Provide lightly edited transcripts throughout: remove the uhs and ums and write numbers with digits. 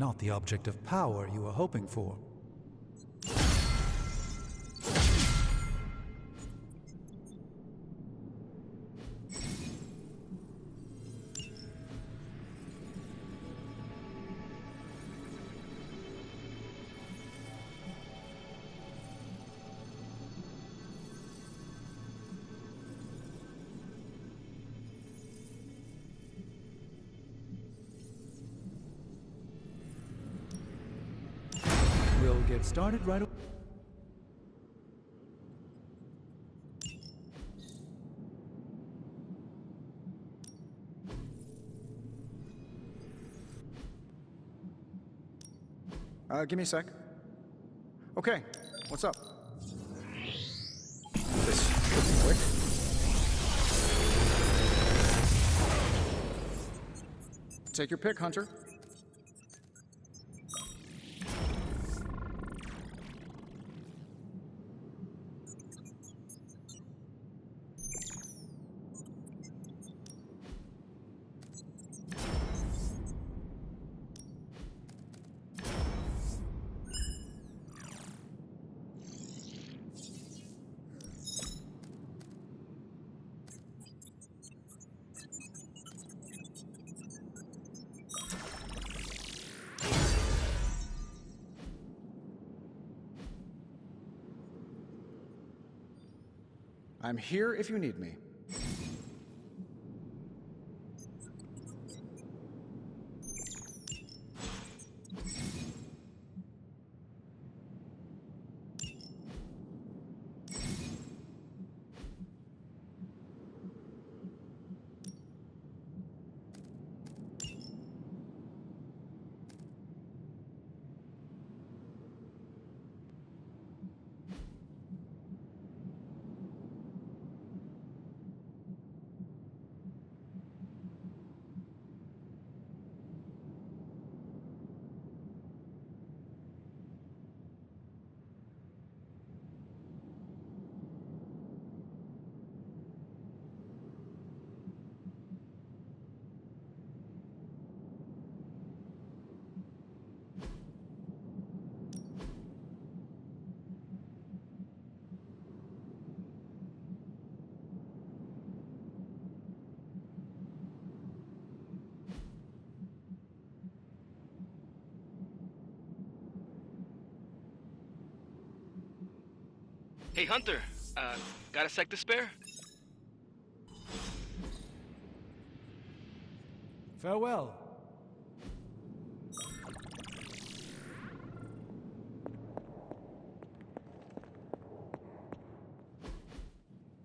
not the object of power you were hoping for. We'll get started right away. Give me a sec. Okay, what's up? This should be quick. Take your pick, Hunter. I'm here if you need me. Hey Hunter, got a sec to spare? Farewell.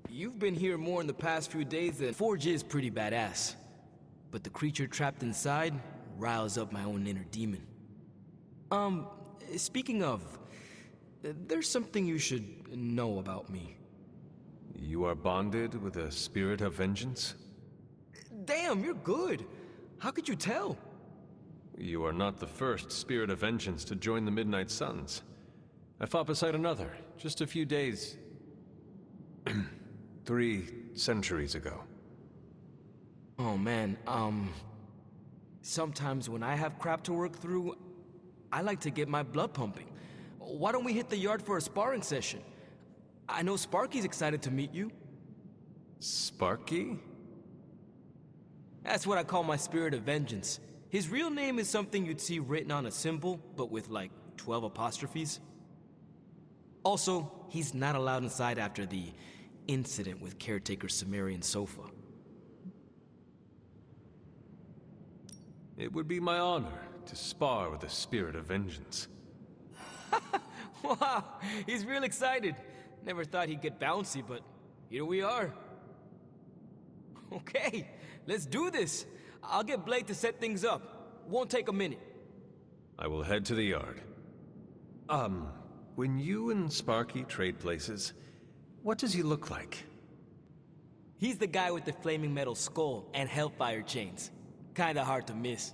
You've been here more in the past few days than Forge is pretty badass. But the creature trapped inside riles up my own inner demon. Speaking of, there's something you should know about me. You are bonded with a spirit of vengeance? Damn, you're good. How could you tell? You are not the first spirit of vengeance to join the Midnight Suns. I fought beside another, just a few days... 3 centuries ago. Oh man, sometimes when I have crap to work through, I like to get my blood pumping. Why don't we hit the yard for a sparring session? I know Sparky's excited to meet you. Sparky? That's what I call my spirit of vengeance. His real name is something you'd see written on a symbol, but with like 12 apostrophes. Also, he's not allowed inside after the incident with caretaker Sumerian Sofa. It would be my honor to spar with a spirit of vengeance. Wow, he's real excited. Never thought he'd get bouncy, but here we are. Okay, let's do this. I'll get Blake to set things up. Won't take a minute. I will head to the yard. When you and Sparky trade places, what does he look like? He's the guy with the flaming metal skull and hellfire chains. Kinda hard to miss.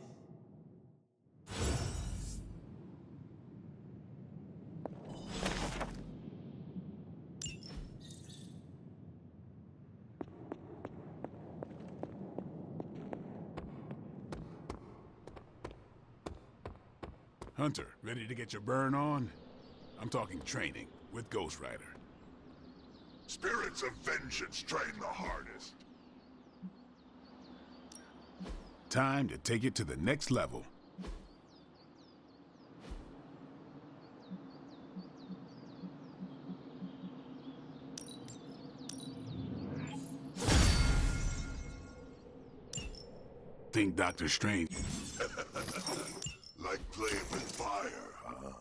Hunter, ready to get your burn on? I'm talking training with Ghost Rider. Spirits of vengeance train the hardest. Time to take it to the next level. Think Doctor Strange. Like playing with fire, huh?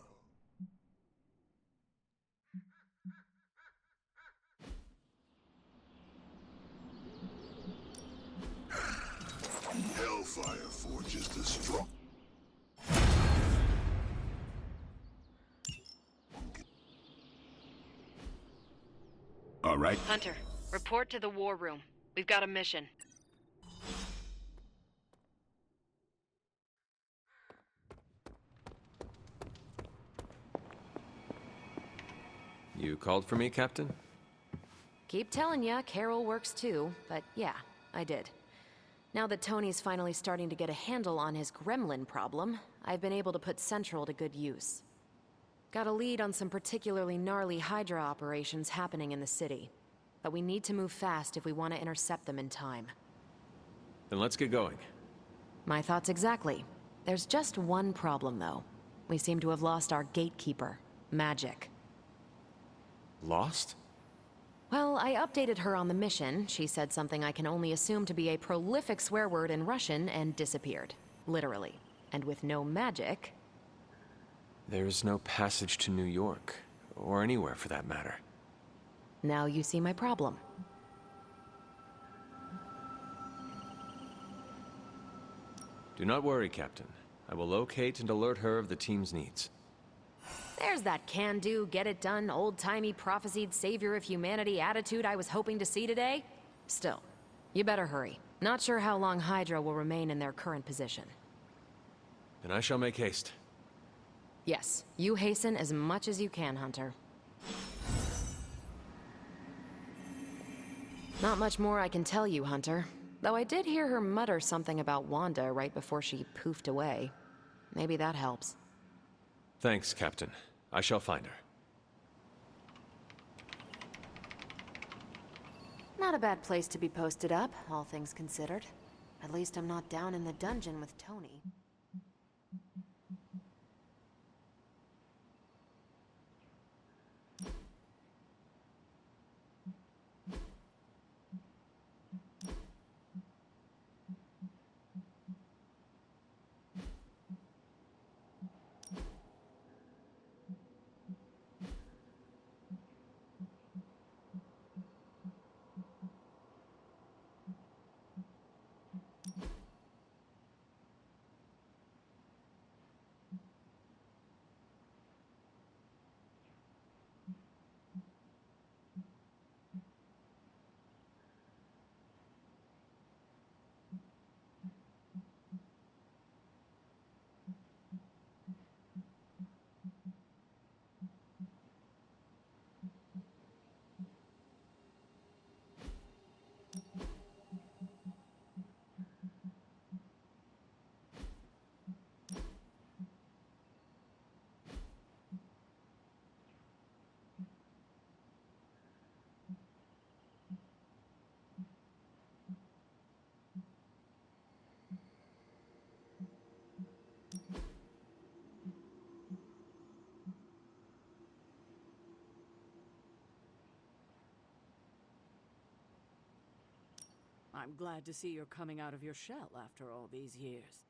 Hellfire forges the strong. All right. Hunter, report to the war room. We've got a mission. You called for me, Captain? Keep telling ya, Carol works too, but yeah, I did. Now that Tony's finally starting to get a handle on his gremlin problem, I've been able to put Central to good use. Got a lead on some particularly gnarly Hydra operations happening in the city. But we need to move fast if we want to intercept them in time. Then let's get going. My thoughts exactly. There's just one problem, though. We seem to have lost our gatekeeper, Magik. Lost? Well, I updated her on the mission. She said something I can only assume to be a prolific swear word in Russian and disappeared. Literally. And with no magic... There's no passage to New York, or anywhere for that matter. Now you see my problem. Do not worry, Captain. I will locate and alert her of the team's needs. There's that can-do, get-it-done, old-timey prophesied savior of humanity attitude I was hoping to see today. Still, you better hurry. Not sure how long Hydra will remain in their current position. Then I shall make haste. Yes, you hasten as much as you can, Hunter. Not much more I can tell you, Hunter. Though I did hear her mutter something about Wanda right before she poofed away. Maybe that helps. Thanks, Captain. I shall find her. Not a bad place to be posted up, all things considered. At least I'm not down in the dungeon with Tony. I'm glad to see you're coming out of your shell after all these years.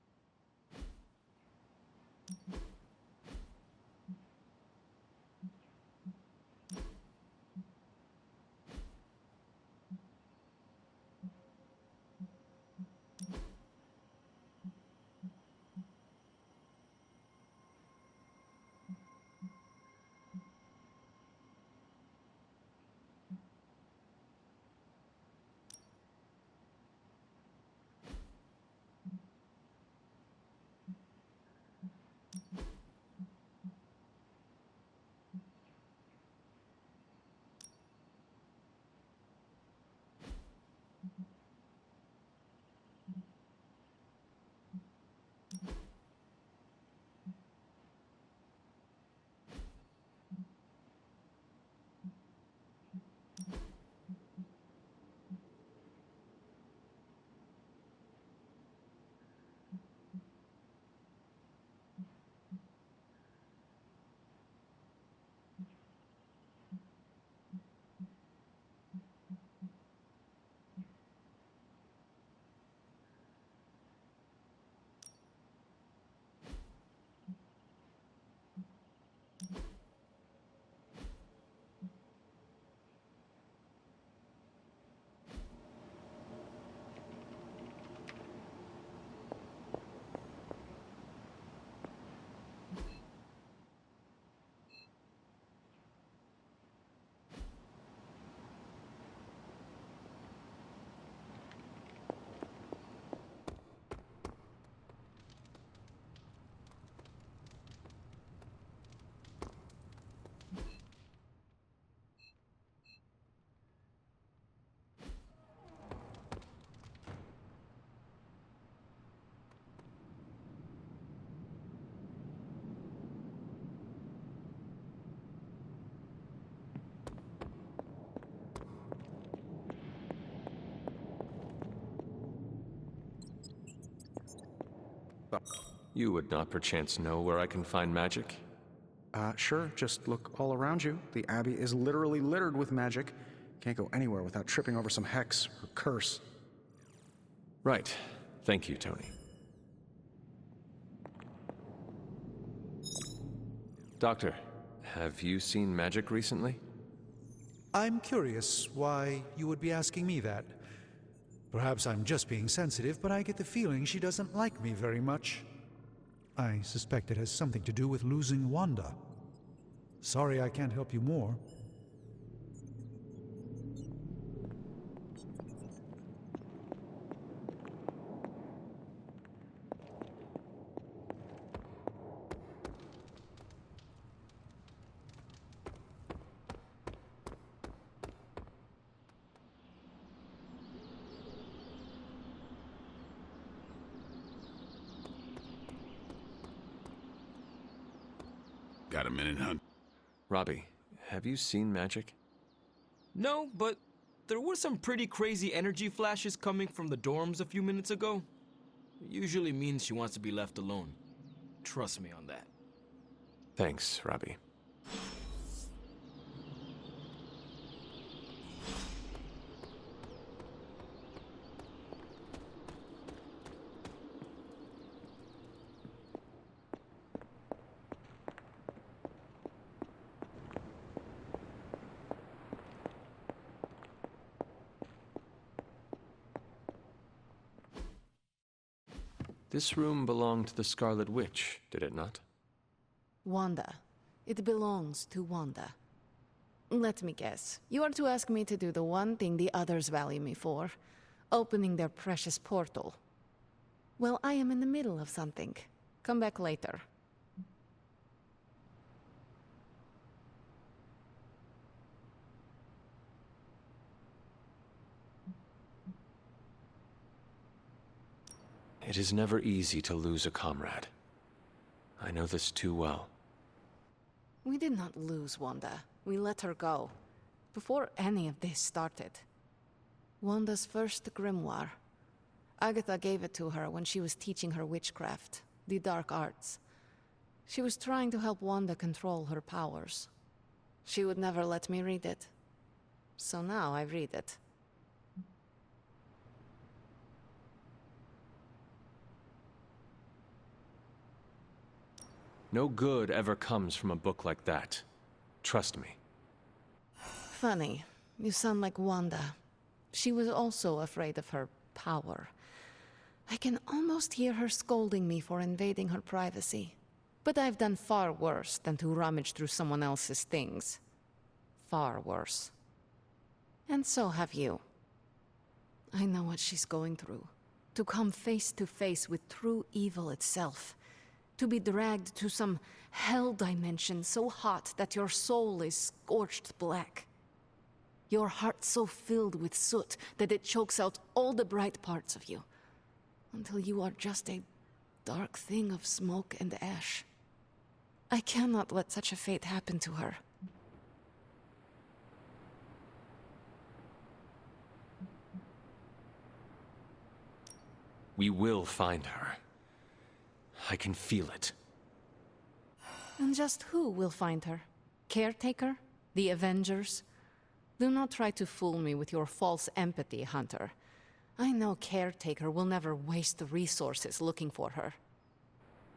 You would not perchance know where I can find magic? Sure, just look all around you. The Abbey is literally littered with magic. Can't go anywhere without tripping over some hex or curse. Right. Thank you, Tony. Doctor, have you seen magic recently? I'm curious why you would be asking me that. Perhaps I'm just being sensitive, but I get the feeling she doesn't like me very much. I suspect it has something to do with losing Wanda. Sorry I can't help you more. Got a minute, Hunt? Robbie, have you seen magic? No, but there were some pretty crazy energy flashes coming from the dorms a few minutes ago. It usually means she wants to be left alone. Trust me on that. Thanks, Robbie. This room belonged to the Scarlet Witch, did it not? Wanda. It belongs to Wanda. Let me guess. You are to ask me to do the one thing the others value me for. Opening their precious portal. Well, I am in the middle of something. Come back later. It is never easy to lose a comrade. I know this too well. We did not lose Wanda. We let her go. Before any of this started. Wanda's first grimoire. Agatha gave it to her when she was teaching her witchcraft, the dark arts. She was trying to help Wanda control her powers. She would never let me read it. So now I read it. No good ever comes from a book like that. Trust me. Funny. You sound like Wanda. She was also afraid of her power. I can almost hear her scolding me for invading her privacy. But I've done far worse than to rummage through someone else's things. Far worse. And so have you. I know what she's going through. To come face to face with true evil itself. To be dragged to some hell dimension so hot that your soul is scorched black. Your heart so filled with soot that it chokes out all the bright parts of you. Until you are just a dark thing of smoke and ash. I cannot let such a fate happen to her. We will find her. I can feel it. And just who will find her? Caretaker? The Avengers? Do not try to fool me with your false empathy, Hunter. I know Caretaker will never waste the resources looking for her.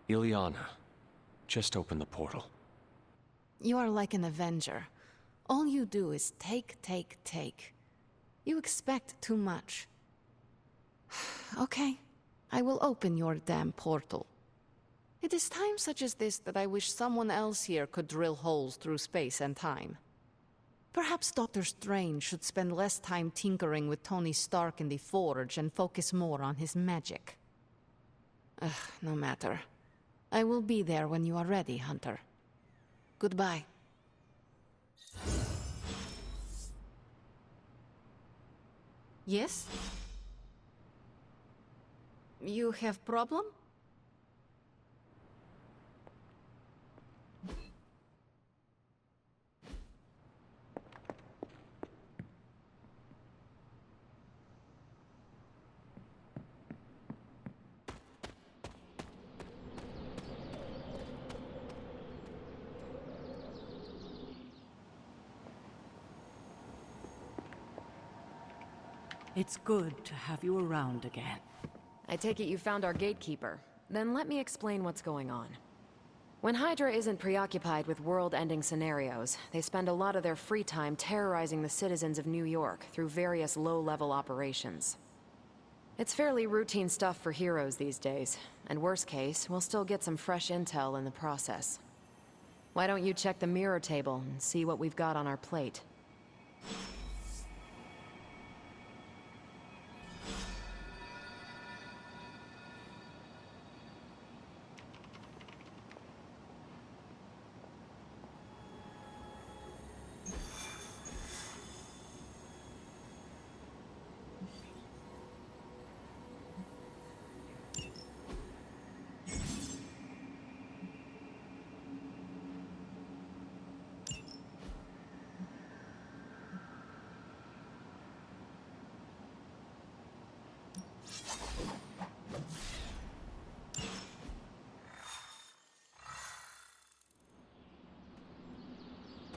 Ileana, just open the portal. You are like an Avenger. All you do is take, take, take. You expect too much. Okay, I will open your damn portal. It is times such as this that I wish someone else here could drill holes through space and time. Perhaps Doctor Strange should spend less time tinkering with Tony Stark in the Forge and focus more on his magic. No matter. I will be there when you are ready, Hunter. Goodbye. Yes? You have problem? It's good to have you around again. I take it you found our gatekeeper. Then let me explain what's going on. When Hydra isn't preoccupied with world-ending scenarios, they spend a lot of their free time terrorizing the citizens of New York through various low-level operations. It's fairly routine stuff for heroes these days, and worst case, we'll still get some fresh intel in the process. Why don't you check the mirror table and see what we've got on our plate?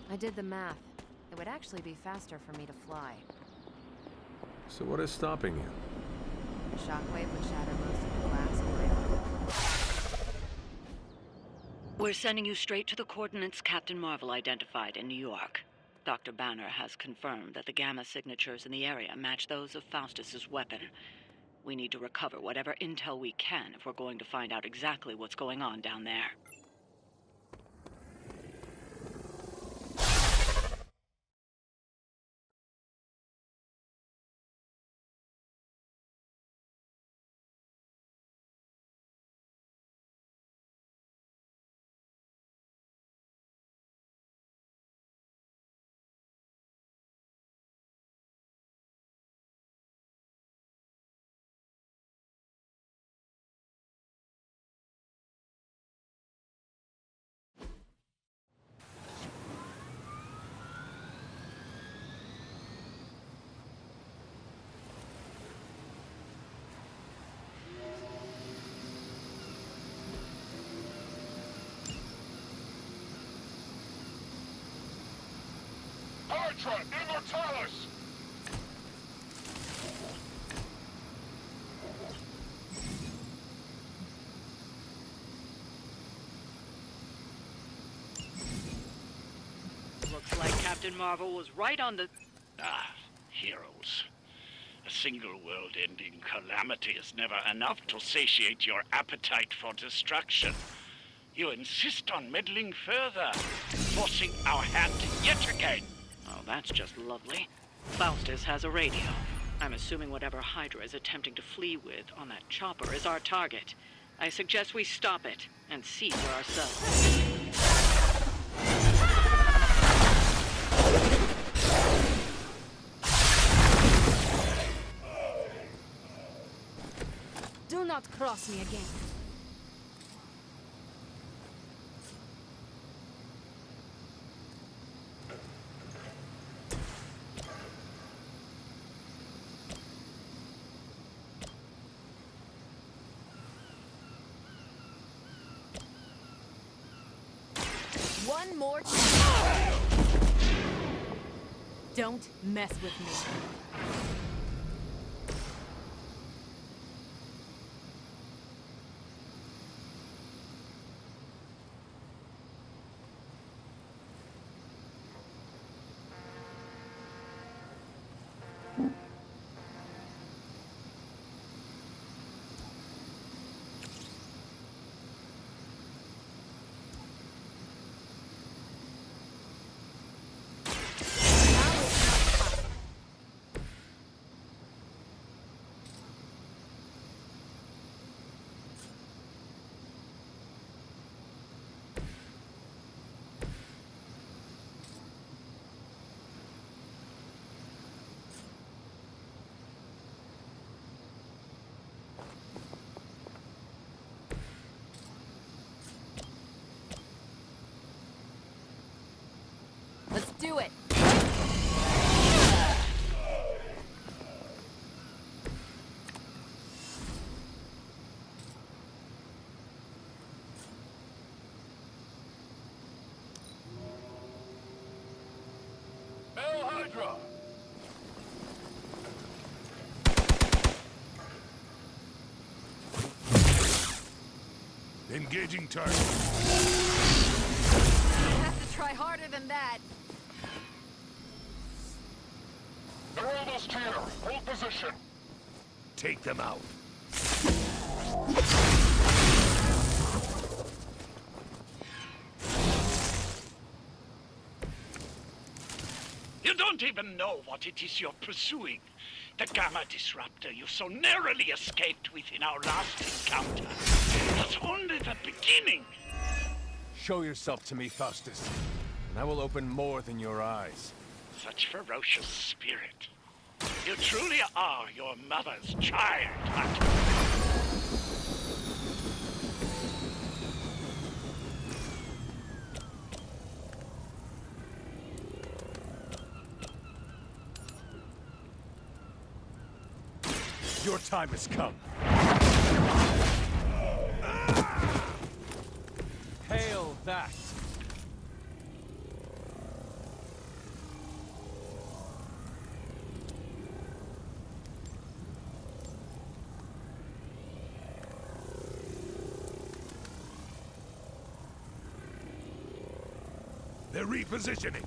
I did the math. It would actually be faster for me to fly. So what is stopping you? Shockwave would shatter most of the glass in my armor. We're sending you straight to the coordinates Captain Marvel identified in New York. Dr. Banner has confirmed that the gamma signatures in the area match those of Faustus's weapon. We need to recover whatever intel we can if we're going to find out exactly what's going on down there. Hydra Immortalis! Looks like Captain Marvel was right on the... Heroes. A single world-ending calamity is never enough to satiate your appetite for destruction. You insist on meddling further, forcing our hand yet again. Oh, that's just lovely. Faustus has a radio. I'm assuming whatever Hydra is attempting to flee with on that chopper is our target. I suggest we stop it and see for ourselves. Do not cross me again. One more Don't mess with me. Let's do it! Hydra! Engaging target. You have to try harder than that. They're almost here. Hold position. Take them out. You don't even know what it is you're pursuing. The Gamma Disruptor you so narrowly escaped with in our last encounter was only the beginning. Show yourself to me, Faustus, and I will open more than your eyes. Such ferocious spirit. You truly are your mother's child, Hunter. Your time has come. Hail that! They're repositioning.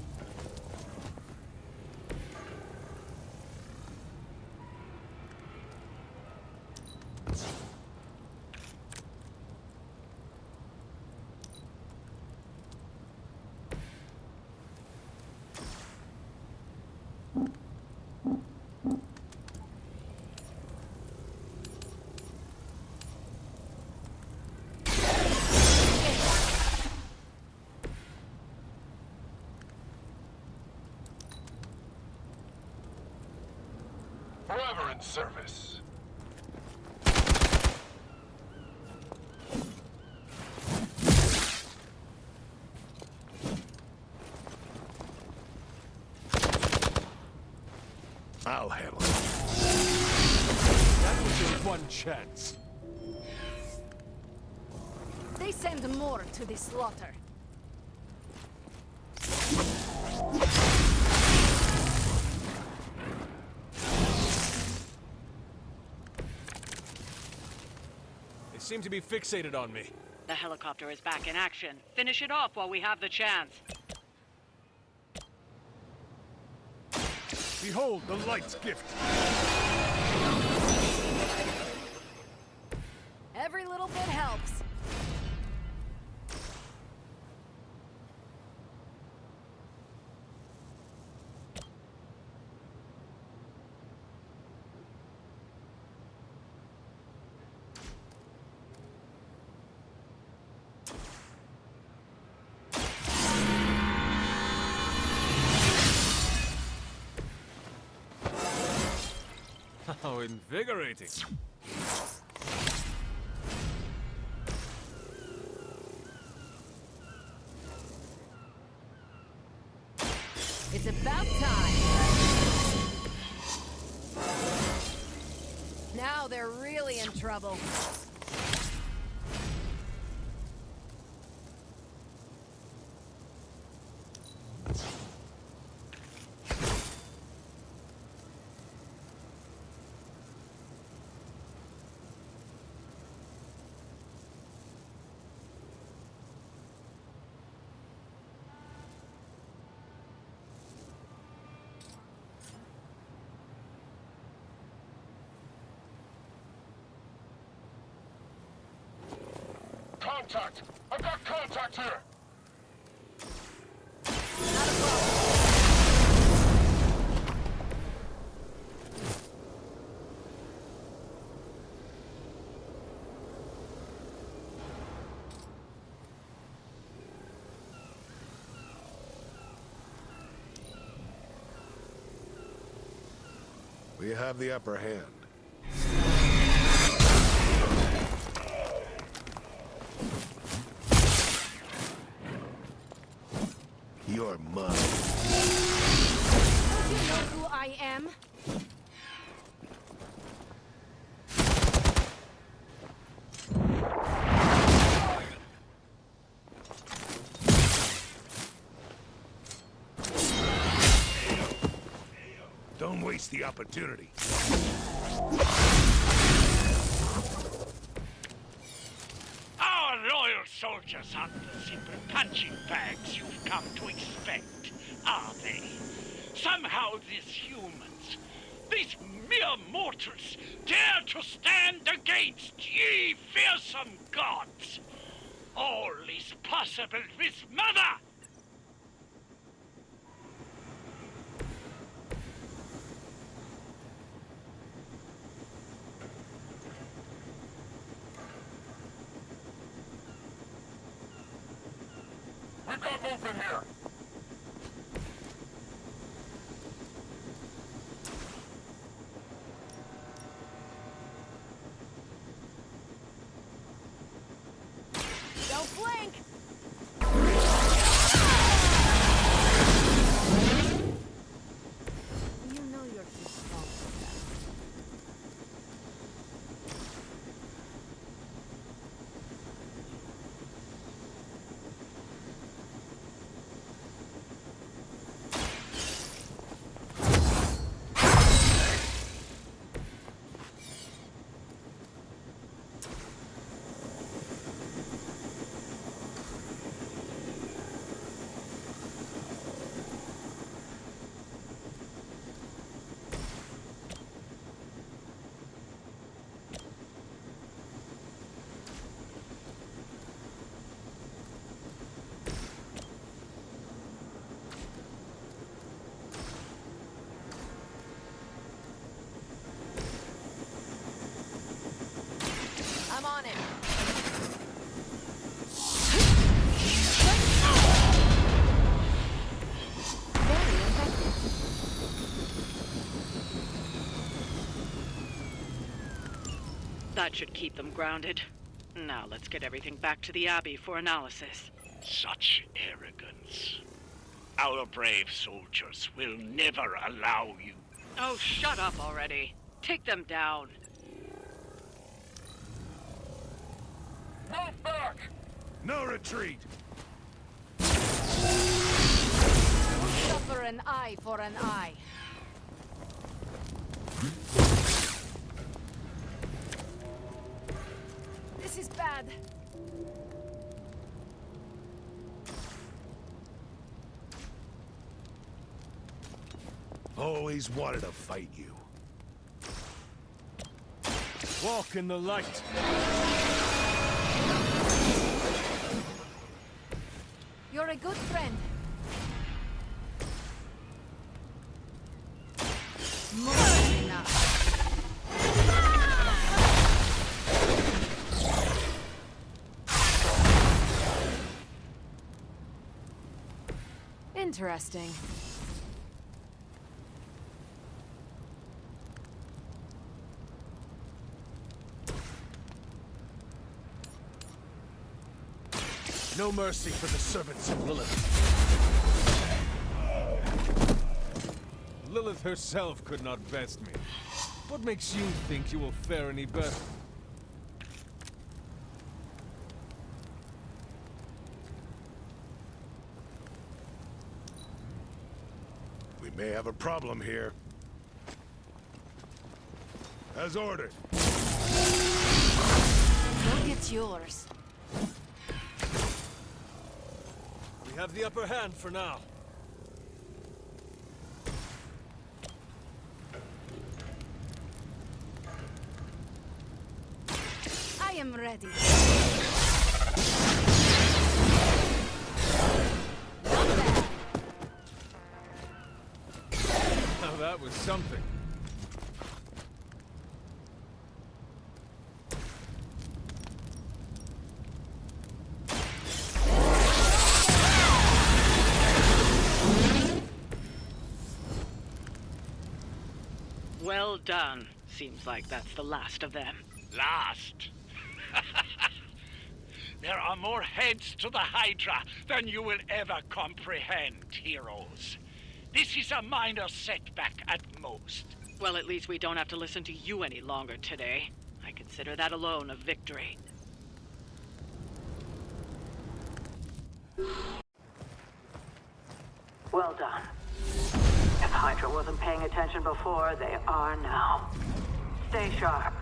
Forever in service. I'll handle it. That was your one chance. They send more to the slaughter. They seem to be fixated on me. The helicopter is back in action. Finish it off while we have the chance. Behold the light's gift. Every little bit helps. How invigorating. It's about time. Now they're really in trouble. Contact! I've got contact here! We have the upper hand. You're mine. Don't you know who I am? Don't waste the opportunity. Our loyal soldiers aren't the simple punching bags you've come to expect, are they? Somehow these humans, these mere mortals, dare to stand against ye fearsome gods. All is possible with Mother! We got movement here! Don't blink! You know you're too strong for that. I'm on it. Very effective. That should keep them grounded. Now let's get everything back to the Abbey for analysis. Such arrogance. Our brave soldiers will never allow you. Oh, shut up already. Take them down. Move back! No retreat! We'll suffer an eye for an eye. This is bad. Always wanted to fight you. Walk in the light. You're a good friend. More than enough. Interesting. No mercy for the servants of Lilith. Lilith herself could not best me. What makes you think you will fare any better? We may have a problem here. As ordered. Look, it's yours. We have the upper hand for now. I am ready. Not bad. Now that was something. Well done. Seems like that's the last of them. Last? There are more heads to the Hydra than you will ever comprehend, heroes. This is a minor setback at most. Well, at least we don't have to listen to you any longer today. I consider that alone a victory. Well done. If Hydra wasn't paying attention before, they are now. Stay sharp.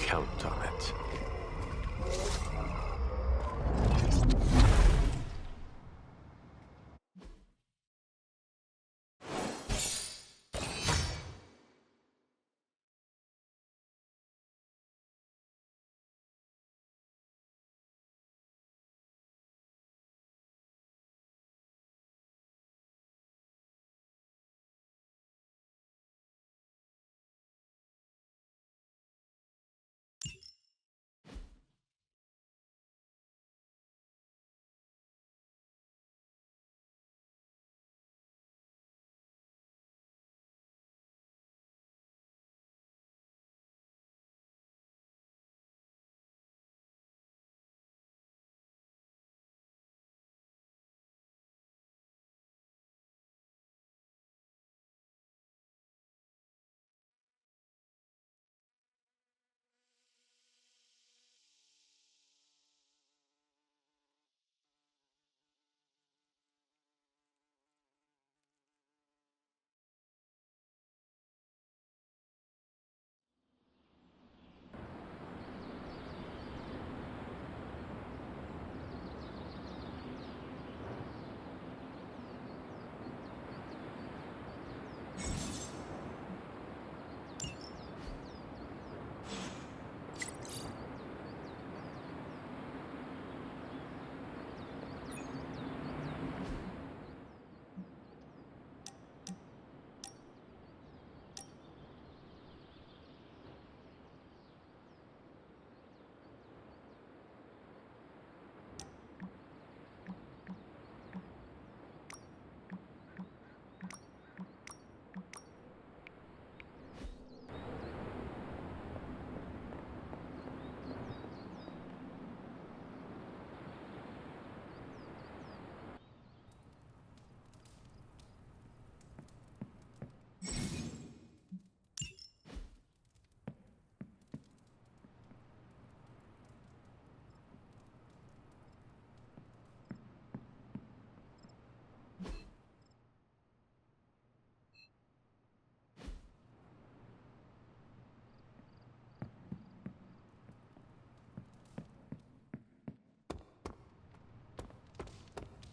count on it.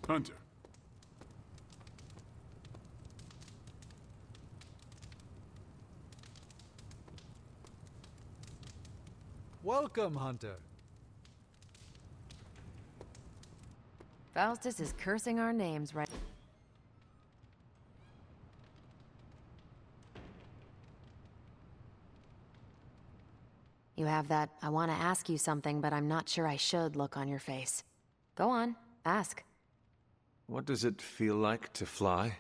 Hunter. Welcome, Hunter. Faustus is cursing our names right. You have that, I want to ask you something, but I'm not sure I should look on your face. Go on, ask. What does it feel like to fly?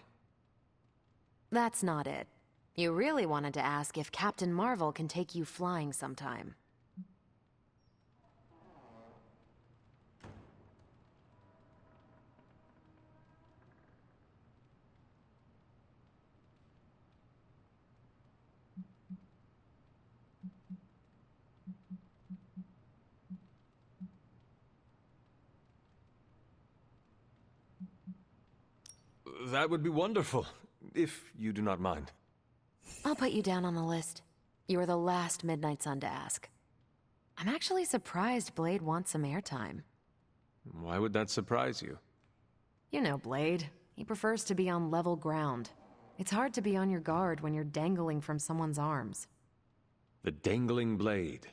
That's not it. You really wanted to ask if Captain Marvel can take you flying sometime. That would be wonderful, if you do not mind. I'll put you down on the list. You were the last Midnight Sun to ask. I'm actually surprised Blade wants some airtime. Why would that surprise you? You know Blade. He prefers to be on level ground. It's hard to be on your guard when you're dangling from someone's arms. The Dangling Blade.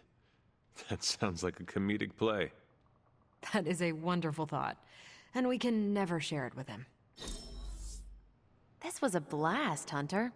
That sounds like a comedic play. That is a wonderful thought, and we can never share it with him. This was a blast, Hunter.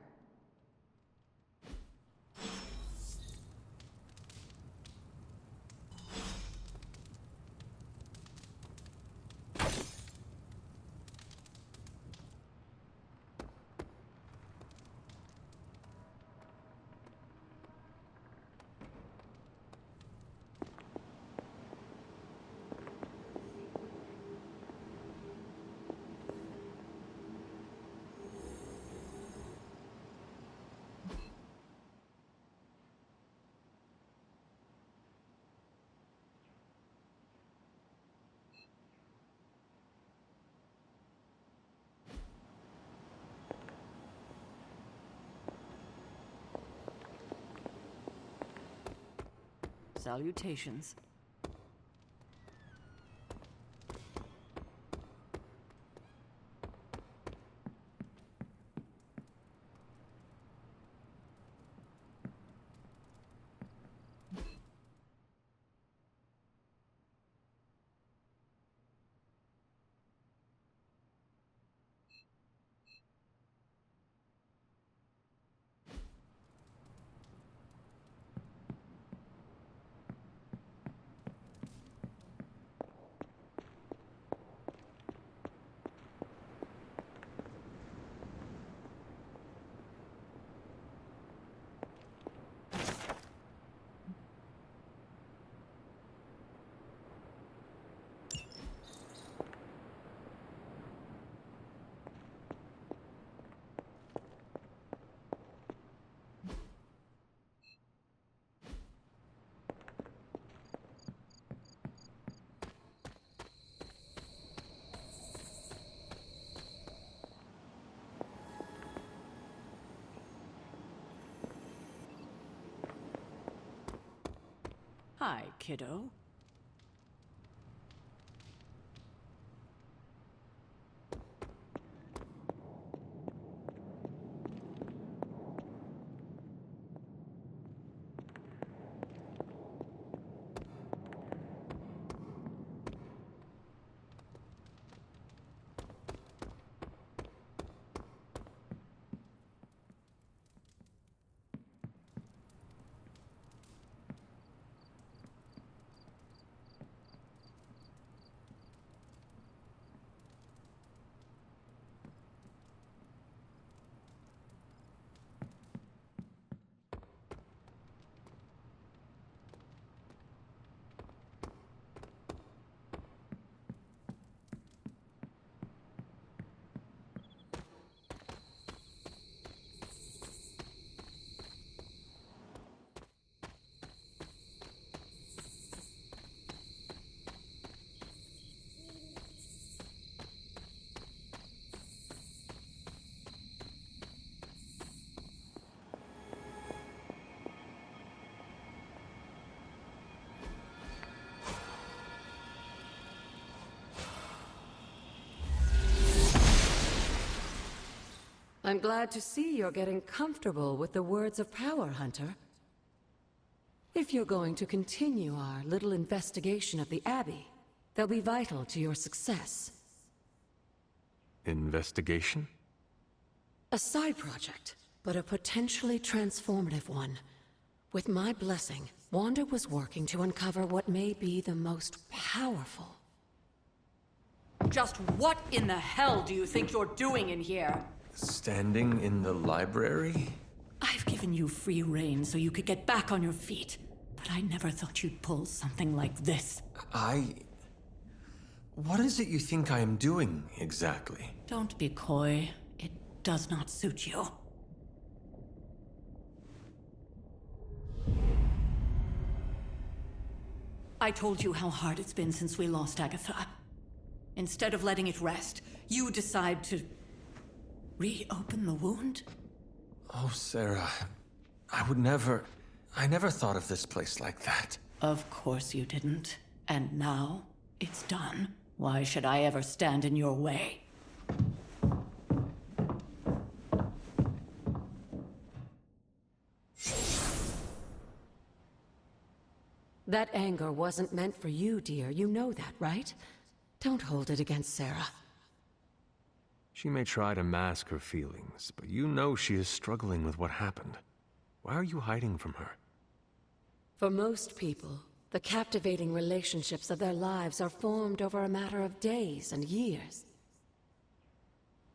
Salutations. Hi, kiddo. I'm glad to see you're getting comfortable with the words of power, Hunter. If you're going to continue our little investigation of the Abbey, they'll be vital to your success. Investigation? A side project, but a potentially transformative one. With my blessing, Wanda was working to uncover what may be the most powerful. Just what in the hell do you think you're doing in here? Standing in the library? I've given you free rein so you could get back on your feet, but I never thought you'd pull something like this. What is it you think I am doing, exactly? Don't be coy. It does not suit you. I told you how hard it's been since we lost Agatha. Instead of letting it rest, you decide to reopen the wound? Oh, Sarah, I never thought of this place like that. Of course you didn't. And now, it's done. Why should I ever stand in your way? That anger wasn't meant for you, dear. You know that, right? Don't hold it against Sarah. She may try to mask her feelings, but you know she is struggling with what happened. Why are you hiding from her? For most people, the captivating relationships of their lives are formed over a matter of days and years.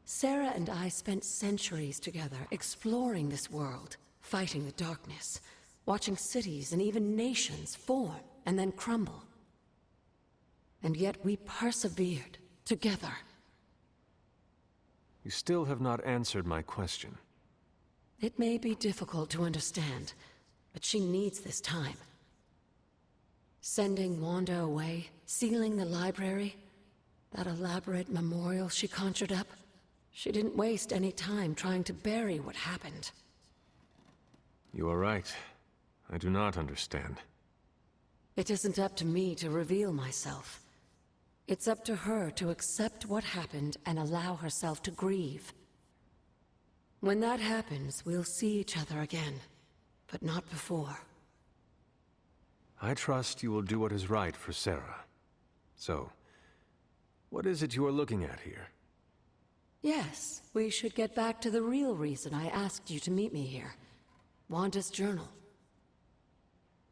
Sarah and I spent centuries together exploring this world, fighting the darkness, watching cities and even nations form and then crumble. And yet we persevered together. You still have not answered my question. It may be difficult to understand, but she needs this time. Sending Wanda away, sealing the library, that elaborate memorial she conjured up, she didn't waste any time trying to bury what happened. You are right. I do not understand. It isn't up to me to reveal myself. It's up to her to accept what happened and allow herself to grieve. When that happens, we'll see each other again, but not before. I trust you will do what is right for Sarah. So, what is it you are looking at here? Yes, we should get back to the real reason I asked you to meet me here. Wanda's journal.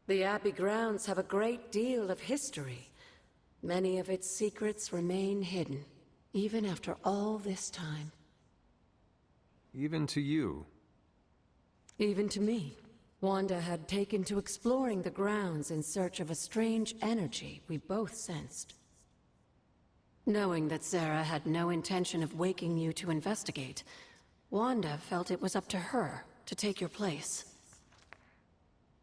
The Abbey grounds have a great deal of history. Many of its secrets remain hidden, even after all this time. Even to you? Even to me. Wanda had taken to exploring the grounds in search of a strange energy we both sensed. Knowing that Sarah had no intention of waking you to investigate, Wanda felt it was up to her to take your place.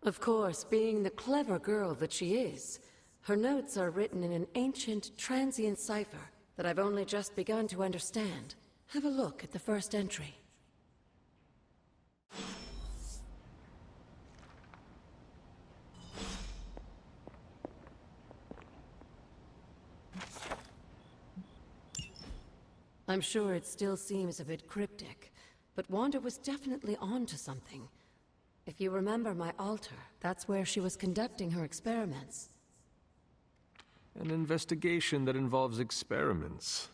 Of course, being the clever girl that she is, her notes are written in an ancient, transient cipher that I've only just begun to understand. Have a look at the first entry. I'm sure it still seems a bit cryptic, but Wanda was definitely onto something. If you remember my altar, that's where she was conducting her experiments. An investigation that involves experiments.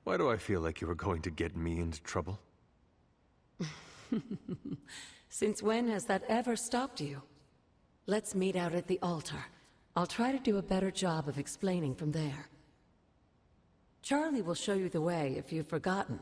Why do I feel like you were going to get me into trouble? Since when has that ever stopped you? Let's meet out at the altar. I'll try to do a better job of explaining from there. Charlie will show you the way if you've forgotten.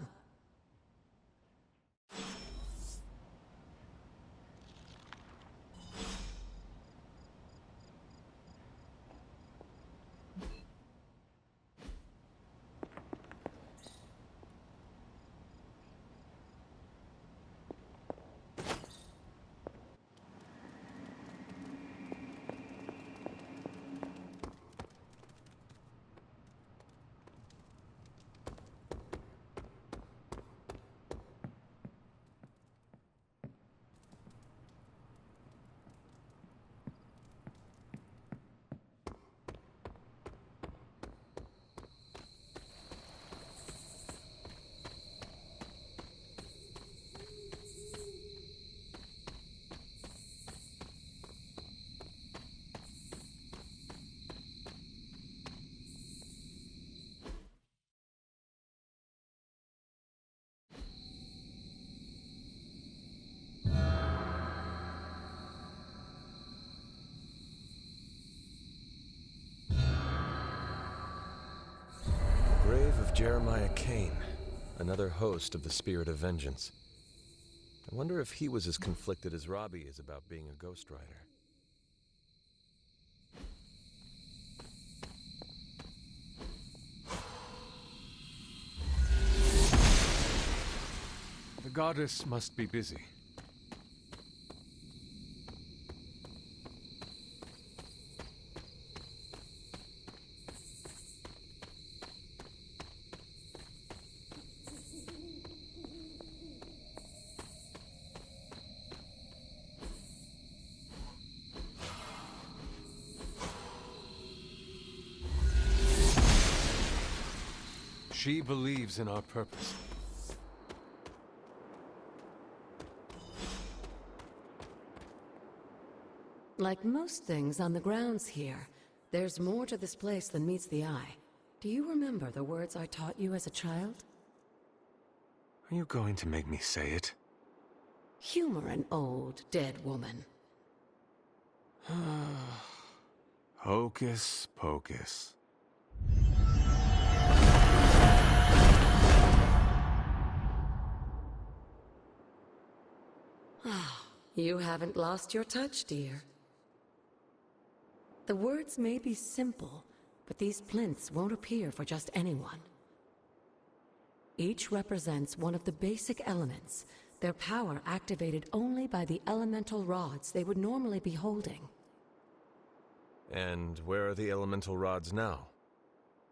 Grave of Jeremiah Kane, another host of the Spirit of Vengeance. I wonder if he was as conflicted as Robbie is about being a Ghost Rider. The goddess must be busy. She believes in our purpose. Like most things on the grounds here, there's more to this place than meets the eye. Do you remember the words I taught you as a child? Are you going to make me say it? Humor an old, dead woman. Hocus pocus. You haven't lost your touch, dear. The words may be simple, but these plinths won't appear for just anyone. Each represents one of the basic elements, their power activated only by the elemental rods they would normally be holding. And where are the elemental rods now?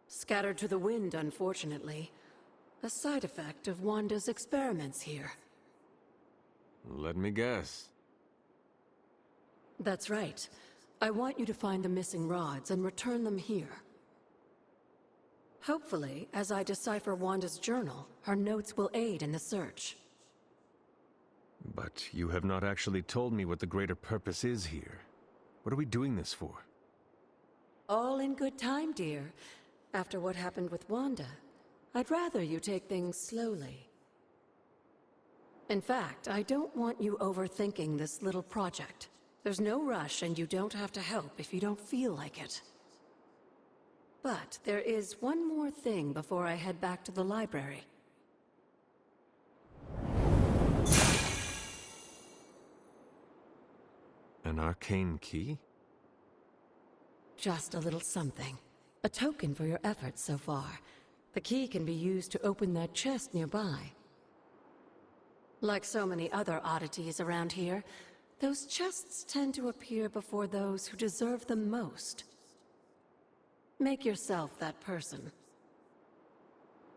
Scattered to the wind, unfortunately. A side effect of Wanda's experiments here. Let me guess. That's right. I want you to find the missing rods and return them here. Hopefully, as I decipher Wanda's journal, her notes will aid in the search. But you have not actually told me what the greater purpose is here. What are we doing this for? All in good time, dear. After what happened with Wanda, I'd rather you take things slowly. In fact, I don't want you overthinking this little project. There's no rush, and you don't have to help if you don't feel like it. But there is one more thing before I head back to the library. An arcane key? Just a little something. A token for your efforts so far. The key can be used to open that chest nearby. Like so many other oddities around here, those chests tend to appear before those who deserve them most. Make yourself that person.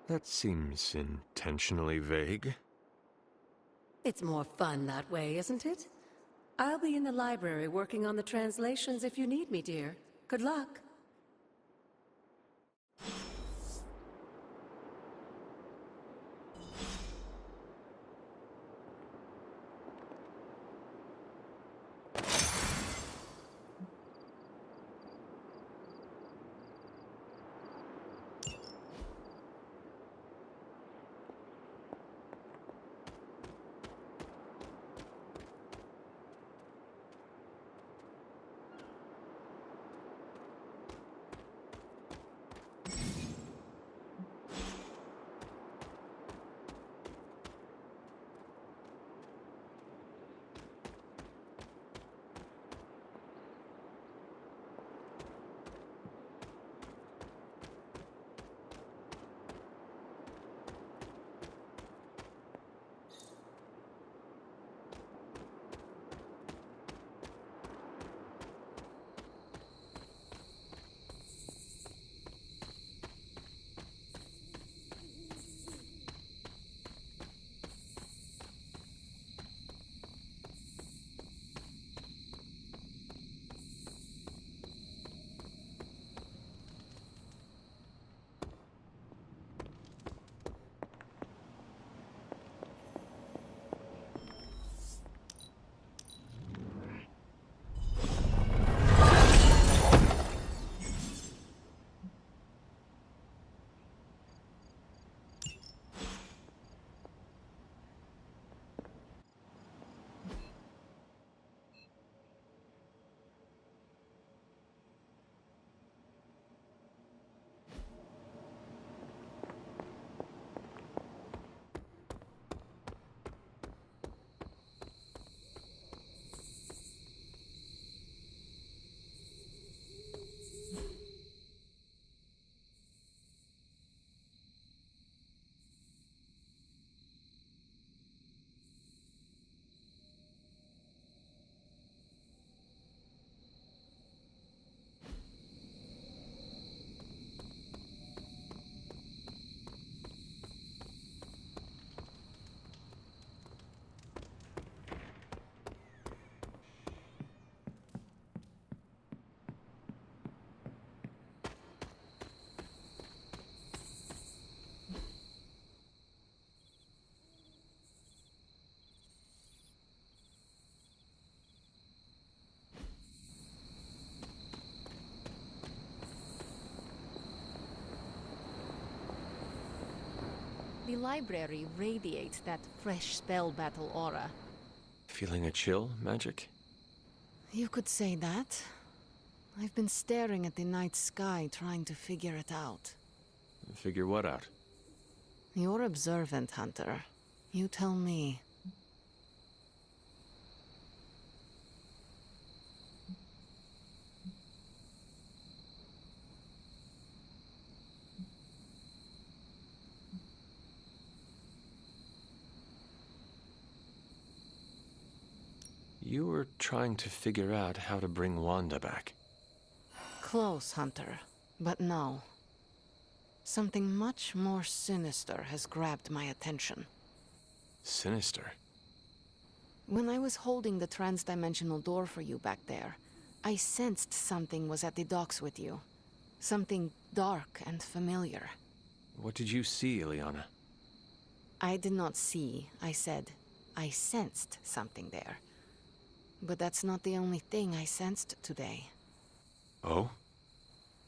That seems intentionally vague. It's more fun that way, isn't it? I'll be in the library working on the translations if you need me, dear. Good luck. The library radiates that fresh spell battle aura. Feeling a chill, Magic? You could say that. I've been staring at the night sky trying to figure it out. Figure what out? You're observant, Hunter. You tell me. You were trying to figure out how to bring Wanda back. Close, Hunter. But no. Something much more sinister has grabbed my attention. Sinister? When I was holding the trans-dimensional door for you back there, I sensed something was at the docks with you. Something dark and familiar. What did you see, Ileana? I did not see, I said. I sensed something there. But that's not the only thing I sensed today. Oh?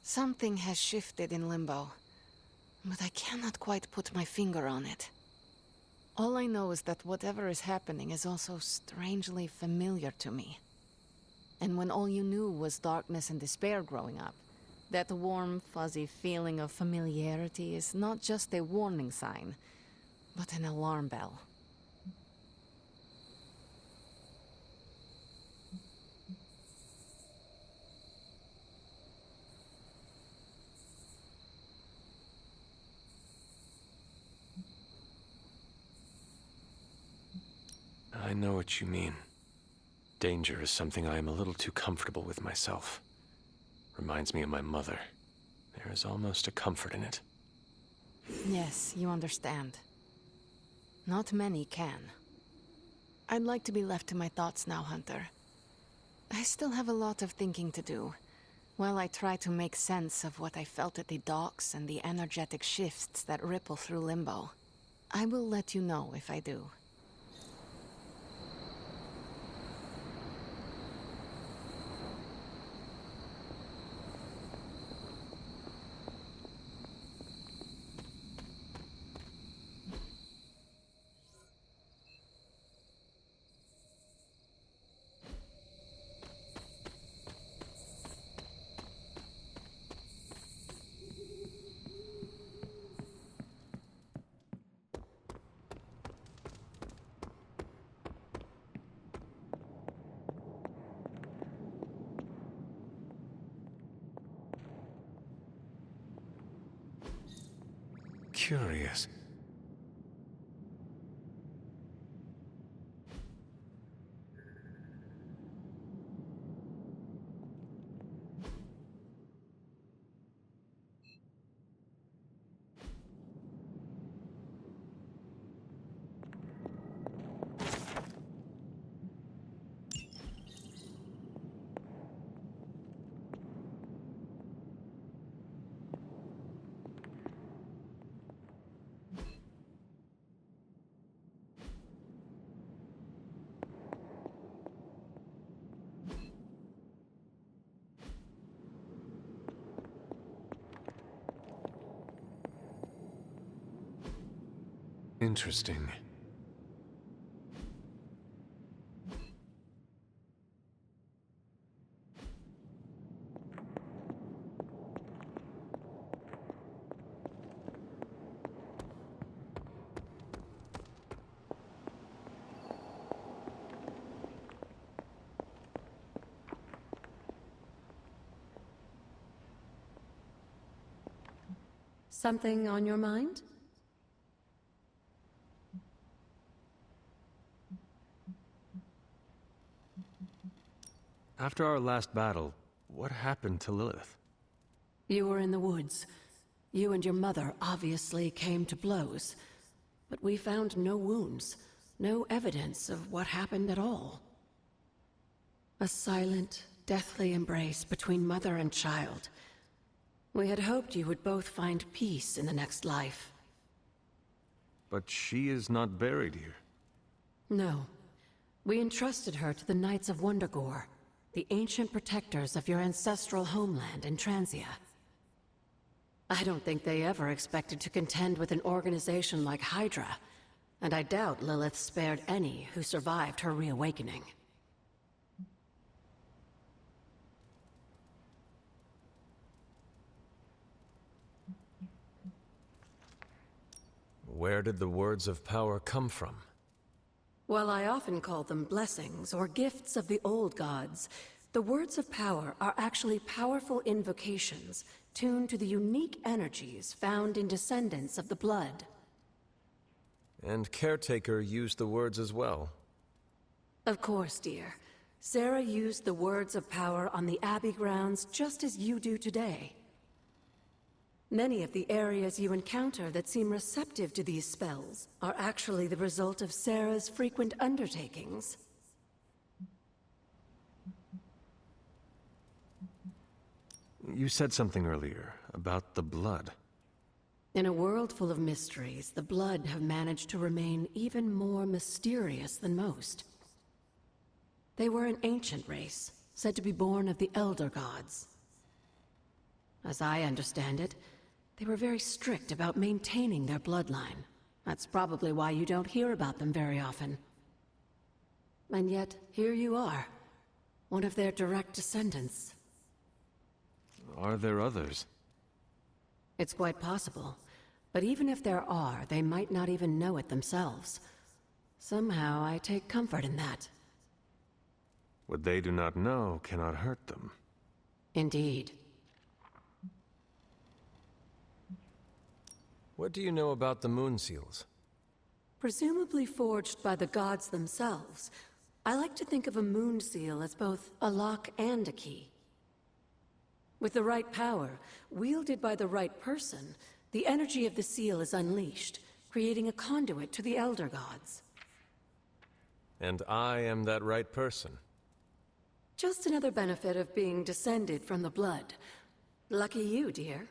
Something has shifted in Limbo, but I cannot quite put my finger on it. All I know is that whatever is happening is also strangely familiar to me. And when all you knew was darkness and despair growing up, that warm, fuzzy feeling of familiarity is not just a warning sign, but an alarm bell. I know what you mean. Danger is something I am a little too comfortable with myself. Reminds me of my mother. There is almost a comfort in it. Yes, you understand. Not many can. I'd like to be left to my thoughts now, Hunter. I still have a lot of thinking to do, while I try to make sense of what I felt at the docks and the energetic shifts that ripple through Limbo. I will let you know if I do. Curious. Interesting. Something on your mind? After our last battle, what happened to Lilith? You were in the woods. You and your mother obviously came to blows. But we found no wounds, no evidence of what happened at all. A silent, deathly embrace between mother and child. We had hoped you would both find peace in the next life. But she is not buried here. No. We entrusted her to the Knights of Wundagore, the ancient protectors of your ancestral homeland in Transia. I don't think they ever expected to contend with an organization like Hydra, and I doubt Lilith spared any who survived her reawakening. Where did the words of power come from? While I often call them blessings or gifts of the old gods, the words of power are actually powerful invocations tuned to the unique energies found in descendants of the blood. And Caretaker used the words as well. Of course, dear. Sarah used the words of power on the Abbey grounds just as you do today. Many of the areas you encounter that seem receptive to these spells are actually the result of Sarah's frequent undertakings. You said something earlier about the blood. In a world full of mysteries, the blood have managed to remain even more mysterious than most. They were an ancient race, said to be born of the Elder Gods. As I understand it, they were very strict about maintaining their bloodline. That's probably why you don't hear about them very often. And yet, here you are, one of their direct descendants. Are there others? It's quite possible. But even if there are, they might not even know it themselves. Somehow, I take comfort in that. What they do not know cannot hurt them. Indeed. What do you know about the moon seals? Presumably forged by the gods themselves, I like to think of a moon seal as both a lock and a key. With the right power, wielded by the right person, the energy of the seal is unleashed, creating a conduit to the Elder Gods. And I am that right person. Just another benefit of being descended from the blood. Lucky you, dear.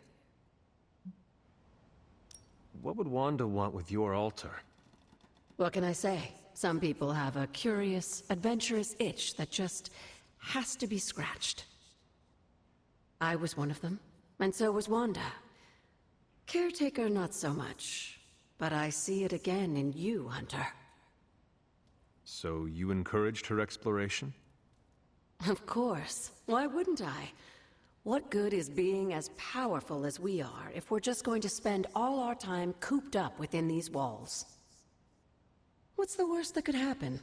What would Wanda want with your altar? What can I say? Some people have a curious, adventurous itch that just has to be scratched. I was one of them, and so was Wanda. Caretaker, not so much. But I see it again in you, Hunter. So you encouraged her exploration? Of course. Why wouldn't I? What good is being as powerful as we are if we're just going to spend all our time cooped up within these walls? What's the worst that could happen?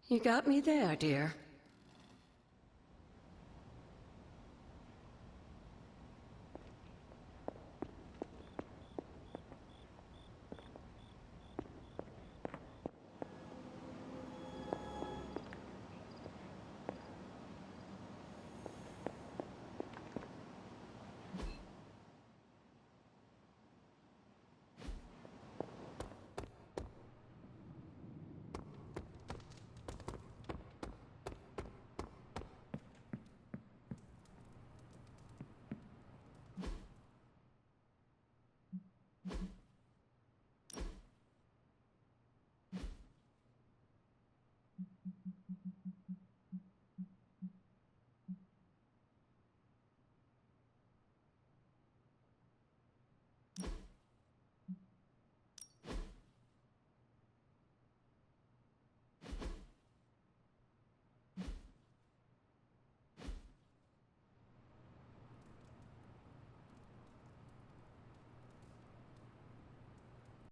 You got me there, dear.